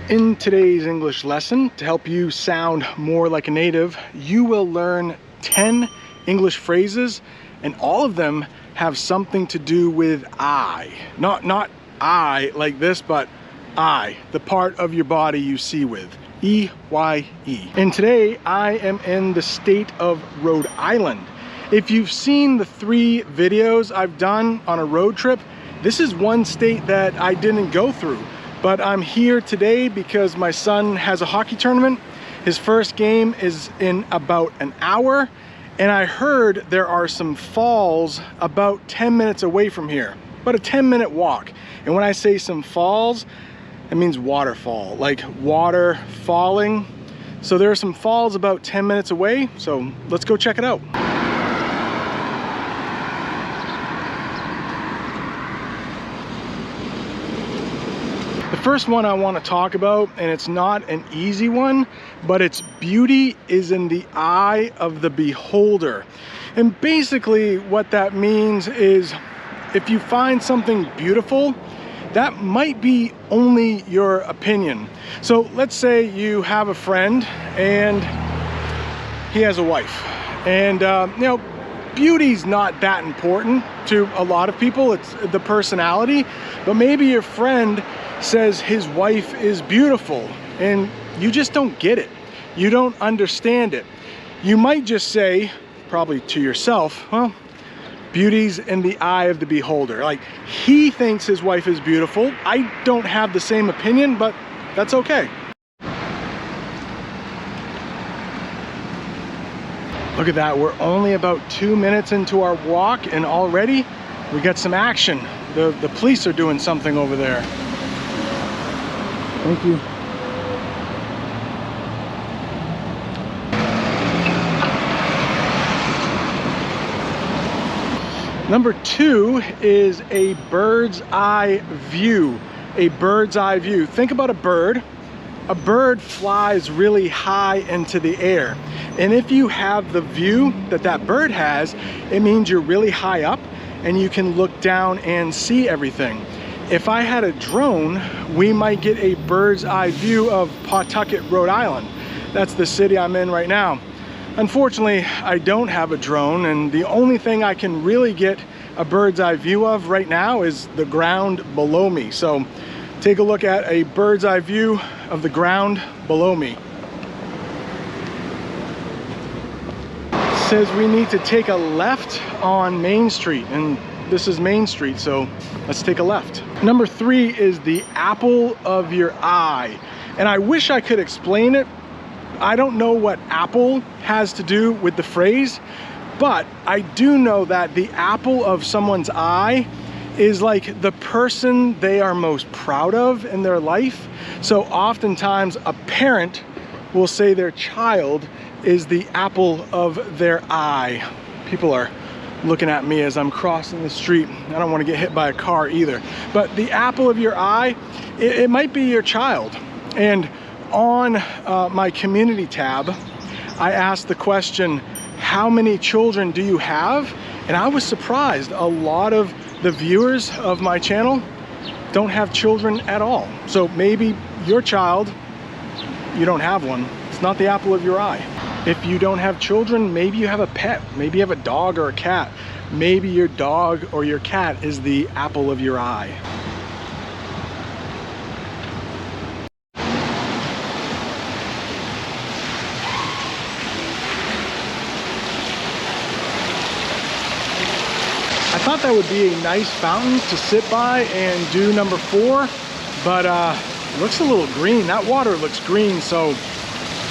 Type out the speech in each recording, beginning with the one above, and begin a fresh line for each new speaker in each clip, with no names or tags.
In today's English lesson, to help you sound more like a native, you will learn 10 English phrases, and all of them have something to do with I. Not I like this, but I, the part of your body you see with. E-Y-E. And today I am in the state of Rhode Island. If you've seen the 3 videos I've done on a road trip, this is one state that I didn't go through. But I'm here today because my son has a hockey tournament. His first game is in about an hour, and I heard there are some falls about 10 minutes away from here, about a 10-minute walk. And when I say some falls, it means waterfall, like water falling. So there are some falls about 10 minutes away, so let's go check it out. The first one I want to talk about, and it's not an easy one, but it's beauty is in the eye of the beholder. And basically what that means is if you find something beautiful, that might be only your opinion. So let's say you have a friend and he has a wife, and beauty's not that important to a lot of people. It's the personality, but maybe your friend says his wife is beautiful and you just don't get it. You don't understand it. You might just say, probably to yourself, well, beauty's in the eye of the beholder. Like, he thinks his wife is beautiful. I don't have the same opinion, but that's okay. Look at that, we're only about 2 minutes into our walk and already we got some action. The police are doing something over there. Thank you. Number 2 is a bird's eye view. A bird's eye view. Think about a bird. A bird flies really high into the air. And if you have the view that that bird has, it means you're really high up and you can look down and see everything. If I had a drone, we might get a bird's eye view of Pawtucket, Rhode Island. That's the city I'm in right now. Unfortunately, I don't have a drone, and the only thing I can really get a bird's eye view of right now is the ground below me. So take a look at a bird's eye view of the ground below me. It says we need to take a left on Main Street, and this is Main Street, so let's take a left. Number 3 is the apple of your eye. And I wish I could explain it. I don't know what apple has to do with the phrase, but I do know that the apple of someone's eye is like the person they are most proud of in their life. So oftentimes a parent will say their child is the apple of their eye. People are looking at me as I'm crossing the street. I don't want to get hit by a car either. But the apple of your eye, it might be your child. And on my community tab, I asked the question, how many children do you have? And I was surprised. A lot of the viewers of my channel don't have children at all. So maybe your child, you don't have one. It's not the apple of your eye. If you don't have children, maybe you have a pet. Maybe you have a dog or a cat. Maybe your dog or your cat is the apple of your eye. I thought that would be a nice fountain to sit by and do number 4, but it looks a little green. That water looks green, so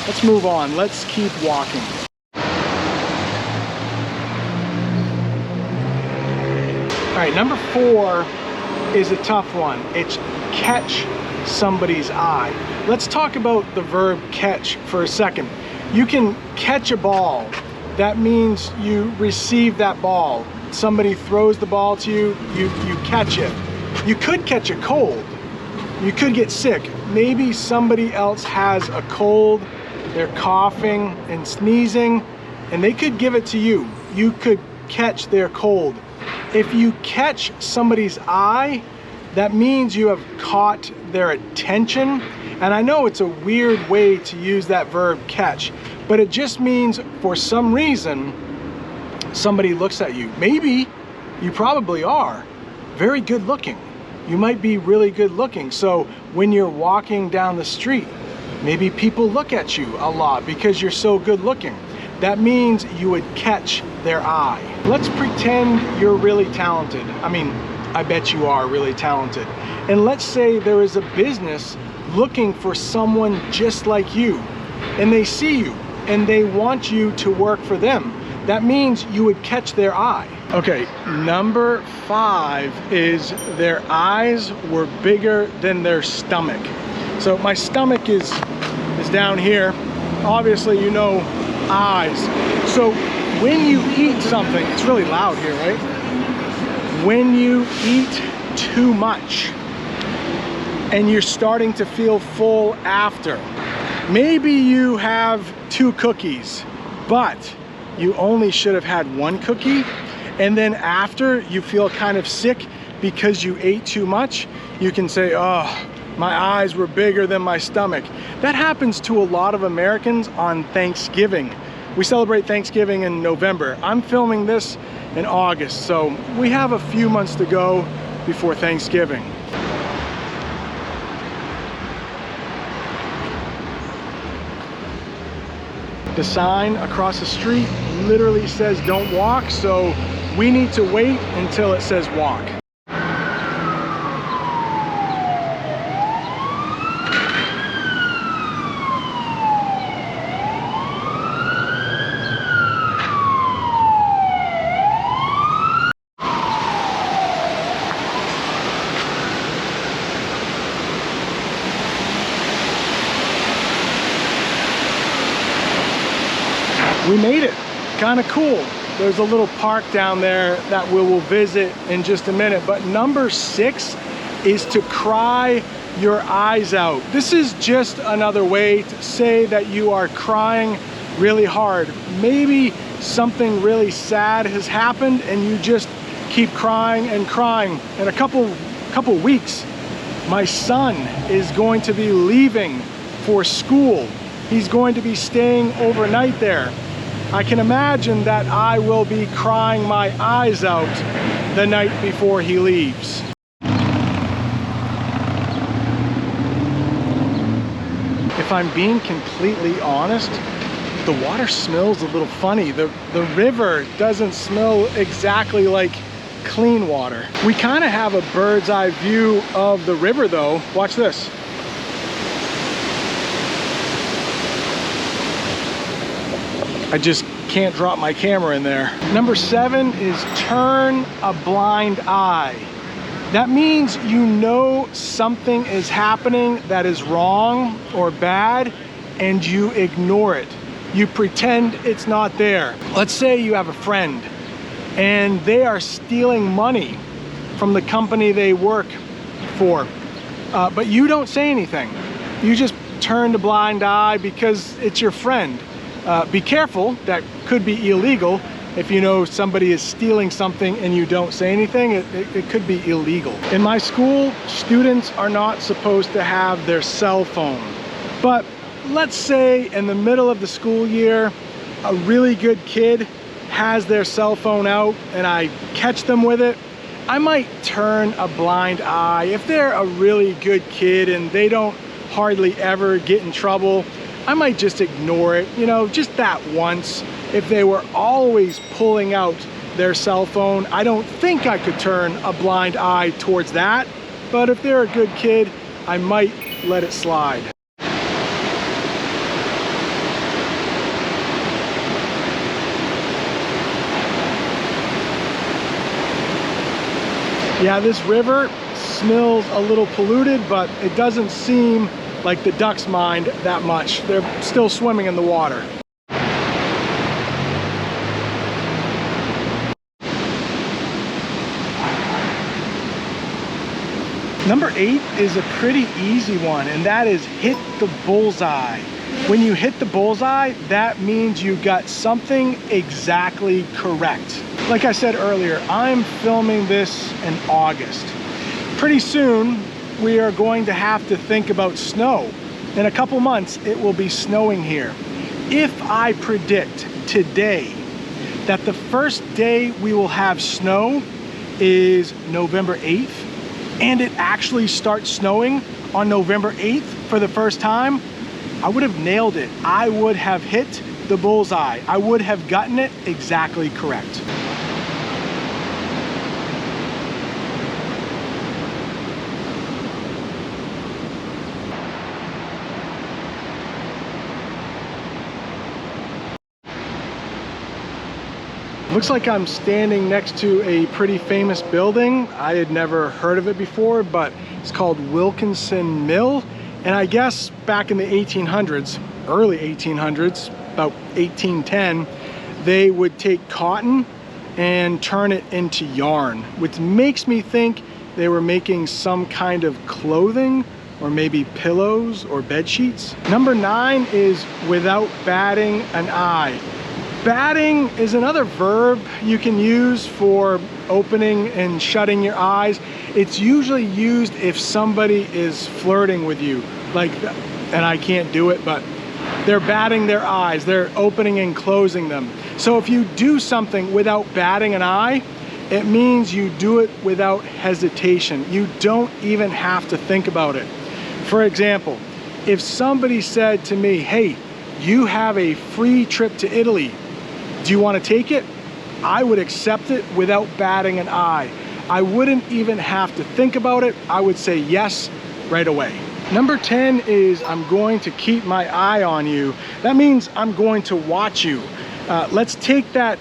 let's move on. Let's keep walking. All right, number 4 is a tough one. It's catch somebody's eye. Let's talk about the verb catch for a second. You can catch a ball. That means you receive that ball. Somebody throws the ball to you, you catch it. You could catch a cold. You could get sick. Maybe somebody else has a cold, they're coughing and sneezing, and they could give it to you. You could catch their cold. If you catch somebody's eye, that means you have caught their attention And I know it's a weird way to use that verb catch, but it just means for some reason somebody looks at you. Maybe you probably are very good looking. You might be really good looking. So when you're walking down the street, maybe people look at you a lot because you're so good looking. That means you would catch their eye. Let's pretend you're really talented. I mean, I bet you are really talented. And let's say there is a business looking for someone just like you, and they see you and they want you to work for them. That means you would catch their eye. Okay, number 5 is their eyes were bigger than their stomach. So my stomach is down here. Obviously, you know, eyes. So when you eat something, it's really loud here, right? When you eat too much and you're starting to feel full after, maybe you have 2 cookies, but you only should have had 1 cookie, and then after you feel kind of sick because you ate too much, you can say, oh, my eyes were bigger than my stomach. That happens to a lot of Americans on Thanksgiving. We celebrate Thanksgiving in November. I'm filming this in August, so we have a few months to go before Thanksgiving. The sign across the street literally says don't walk, so we need to wait until it says walk. We made it. Kind of cool. There's a little park down there that we will visit in just a minute. But number 6 is to cry your eyes out. This is just another way to say that you are crying really hard. Maybe something really sad has happened and you just keep crying and crying. In a couple weeks, my son is going to be leaving for school. He's going to be staying overnight there. I can imagine that I will be crying my eyes out the night before he leaves. If I'm being completely honest, the water smells a little funny. The river doesn't smell exactly like clean water. We kind of have a bird's eye view of the river though. Watch this. I just can't drop my camera in there. Number 7 is turn a blind eye. That means you know something is happening that is wrong or bad and you ignore it. You pretend it's not there. Let's say you have a friend and they are stealing money from the company they work for, but you don't say anything. You just turn a blind eye because it's your friend. Be careful, that could be illegal. If you know somebody is stealing something and you don't say anything, it could be illegal. In my school, students are not supposed to have their cell phone. But let's say in the middle of the school year, a really good kid has their cell phone out and I catch them with it, I might turn a blind eye. If they're a really good kid and they don't hardly ever get in trouble, I might just ignore it, you know, just that once. If they were always pulling out their cell phone, I don't think I could turn a blind eye towards that. But if they're a good kid, I might let it slide. Yeah, this river smells a little polluted, but it doesn't seem like the ducks mind that much. They're still swimming in the water. Number 8 is a pretty easy one, and that is hit the bullseye. When you hit the bullseye, that means you got something exactly correct. Like I said earlier, I'm filming this in August. Pretty soon, we are going to have to think about snow. In a couple months, it will be snowing here. If I predict today that the first day we will have snow is November 8th, and it actually starts snowing on November 8th for the first time, I would have nailed it. I would have hit the bullseye. I would have gotten it exactly correct. Looks like I'm standing next to a pretty famous building. I had never heard of it before, but it's called Wilkinson Mill. And I guess back in the 1800s, early 1800s, about 1810, they would take cotton and turn it into yarn, which makes me think they were making some kind of clothing or maybe pillows or bed sheets. Number 9 is without batting an eye. Batting is another verb you can use for opening and shutting your eyes. It's usually used if somebody is flirting with you, like, and I can't do it, but they're batting their eyes, they're opening and closing them. So if you do something without batting an eye, it means you do it without hesitation. You don't even have to think about it. For example, if somebody said to me, hey, you have a free trip to Italy, do you want to take it? I would accept it without batting an eye. I wouldn't even have to think about it. I would say yes right away. Number 10 is I'm going to keep my eye on you. That means I'm going to watch you. Let's take that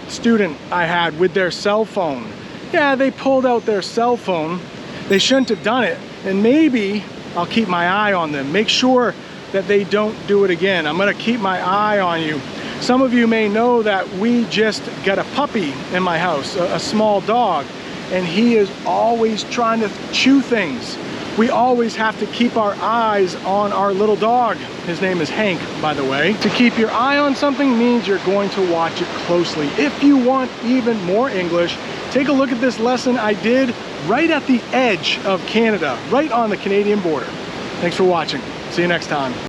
student I had with their cell phone. Yeah, they pulled out their cell phone. They shouldn't have done it. And maybe I'll keep my eye on them. Make sure that they don't do it again. I'm gonna keep my eye on you. Some of you may know that we just got a puppy in my house, a small dog, and he is always trying to chew things. We always have to keep our eyes on our little dog. His name is Hank, by the way. To keep your eye on something means you're going to watch it closely. If you want even more English, take a look at this lesson I did right at the edge of Canada, right on the Canadian border. Thanks for watching. See you next time.